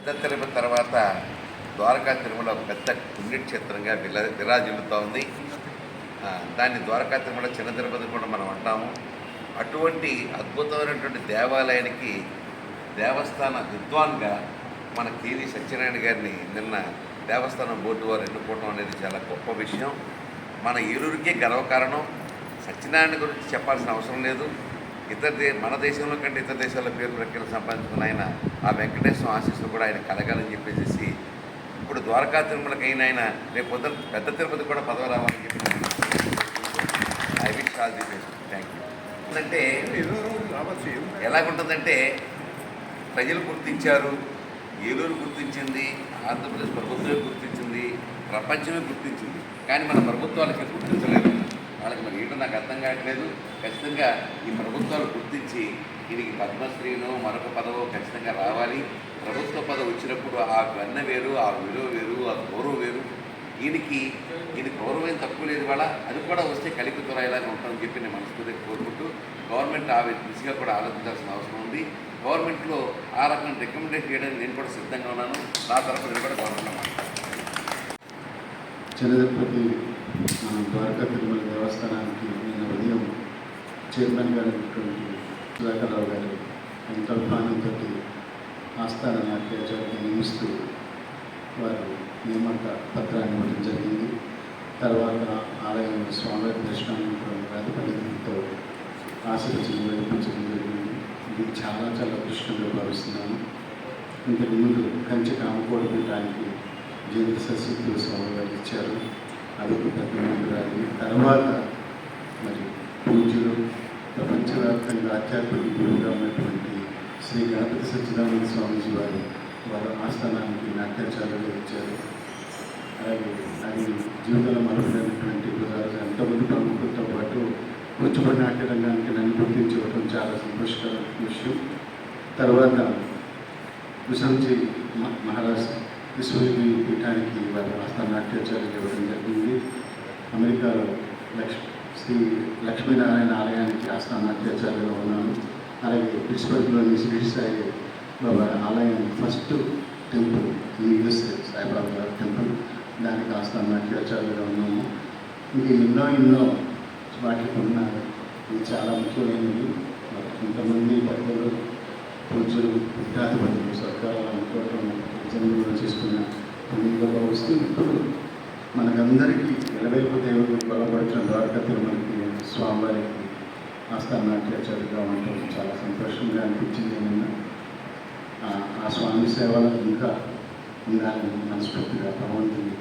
పెద్ద తిరుమల తర్వాత ద్వారకా తిరుమల ఒక పెద్ద పుణ్యక్షేత్రంగా విరాజిల్లుతూ ఉంది. దాన్ని ద్వారకా తిరుమల చిన్న తిరుపతి కూడా మనం అంటాము. అటువంటి అద్భుతమైనటువంటి దేవాలయానికి దేవస్థాన విద్వాన్గా మన కేవీ సత్యనారాయణ గారిని నిన్న దేవస్థానం బోర్డు వారు ఎన్నుకోవడం అనేది చాలా గొప్ప విషయం. మన ఏలూరుకే గర్వకారణం. సత్యనారాయణ గురించి చెప్పాల్సిన అవసరం లేదు. మన దేశంలో కంటే ఇతర దేశాల పేరు ప్రఖ్యాలు సంపాదించుకున్న ఆయన ఆ వెంకటేశ్వర ఆశీస్సులు కూడా ఆయన కలగాలని చెప్పేసి ఇప్పుడు ద్వారకా తిరుమలకైనా ఆయన రేపు పొద్దున పెద్ద తిరుపతి కూడా పదవి రావాలని చెప్పి I wish all the best. Thank you. అంటే ఎలాగుంటుందంటే ప్రజలు గుర్తించారు, ఏలూరు గుర్తించింది, ఆంధ్రప్రదేశ్ ప్రభుత్వమే గుర్తించింది, ప్రపంచమే గుర్తించింది. కానీ మన ప్రభుత్వాలకి గుర్తించలేదు. వాళ్ళకి మరి ఏంటో నాకు అర్థం కావట్లేదు. ఖచ్చితంగా ఈ ప్రభుత్వాలు గుర్తించి దీనికి పద్మశ్రీనో మరొక పదవో ఖచ్చితంగా రావాలి. ప్రభుత్వ పదవి వచ్చినప్పుడు ఆ గన్న వేరు, ఆ విలువ వేరు, ఆ గౌరవం వేరు. ఈయన గౌరవం తక్కువ లేదు. వాళ్ళ అది కూడా వస్తే కలిపి త్వరలాగా ఉంటుందని చెప్పి నేను మనస్ఫూర్తిగా కోరుకుంటూ గవర్నమెంట్ ఆ దిశగా కూడా ఆలోచించాల్సిన అవసరం ఉంది. గవర్నమెంట్లో ఆ రకం రికమెండేట్ చేయడానికి నేను కూడా సిద్ధంగా ఉన్నాను. నా తరఫున నేను కూడా గవర్నమెంట్లో మాట్లాడతాను. చిన్నతిరుపతి మన ద్వారకా తిరుమల దేవస్థానానికి నిన్న ఉదయం చైర్మన్ గారు అయినటువంటి సుధాకర్రావు గారు సంకల్పానంతో ఆస్థాన నాట్యాచార్యులు నియమిస్తూ వారు నియామక పత్రాన్ని ఇవ్వడం జరిగింది. తర్వాత ఆలయంలో స్వామివారి దర్శనం ప్రాతిపదికతో ఆశీర్వచనం నడిపించడం జరిగింది. ఇది చాలా చాలా అదృష్టంగా భావిస్తున్నాను. ఇంతకు ముందు కంచి కామకోడ పీఠానికి జీవిత సశక్తులు స్వామివారు ఇచ్చారు. అది పెద్ద మందిరాలి. తర్వాత మరి పూజ్యులు ప్రపంచవ్యాప్తంగా ఆధ్యాత్మిక గురువుగా ఉన్నటువంటి శ్రీ గణపతి సచ్చిదానంద స్వామీజీ వారు ఆస్థానానికి నాట్యాచార్యులు ఇచ్చారు. అలాగే అది జీవితంలో మరొకైనటువంటి గురురాజు ఎంతమంది ప్రముఖులతో పాటు కూచిపూడి నాట్య రంగానికి నన్ను గుర్తించడం చాలా సంతోషకరమైన విషయం. తర్వాత విశ్వంజీ మహారాజ్ విశ్వవిద్యాపీఠానికి వారి ఆస్థాన నాట్యాచార్యులు ఇవ్వడం జరిగింది. అమెరికాలో శ్రీ లక్ష్మీనారాయణ ఆలయానికి ఆస్థాన నాట్యాచార్యులుగా ఉన్నాను. అలాగే పిట్స్బర్గ్లోని శ్రీ సాయి బాబా ఆలయం ఫస్ట్ టెంపుల్ ఈ యూఎస్ఏ సాయిబాబా టెంపుల్, దానికి ఆస్థాన నాట్యాచార్యులుగా ఉన్నాము. ఇంక ఎన్నో వాటికి ఉన్నారు. ఇది చాలా ముఖ్యమైనది. ఇంతమంది భక్తులు పూజలు విద్యాధిపతులు సర్కారాలు అనుకోవడం జన్మలో చేసుకున్న పుణ్యంగా భావిస్తూ ఇప్పుడు మనకందరికీ ఎలవేల్పు దేవుడు బలపడుతున్న ద్వారకా తిరుమలకి స్వామివారికి ఆస్థాన నాట్యాచార్యులుగా ఉండటం చాలా సంతోషంగా అనిపించింది. నిన్న ఆ స్వామి సేవలు ఇంకా ఉండాలని మనస్ఫూర్తిగా భగవంతుని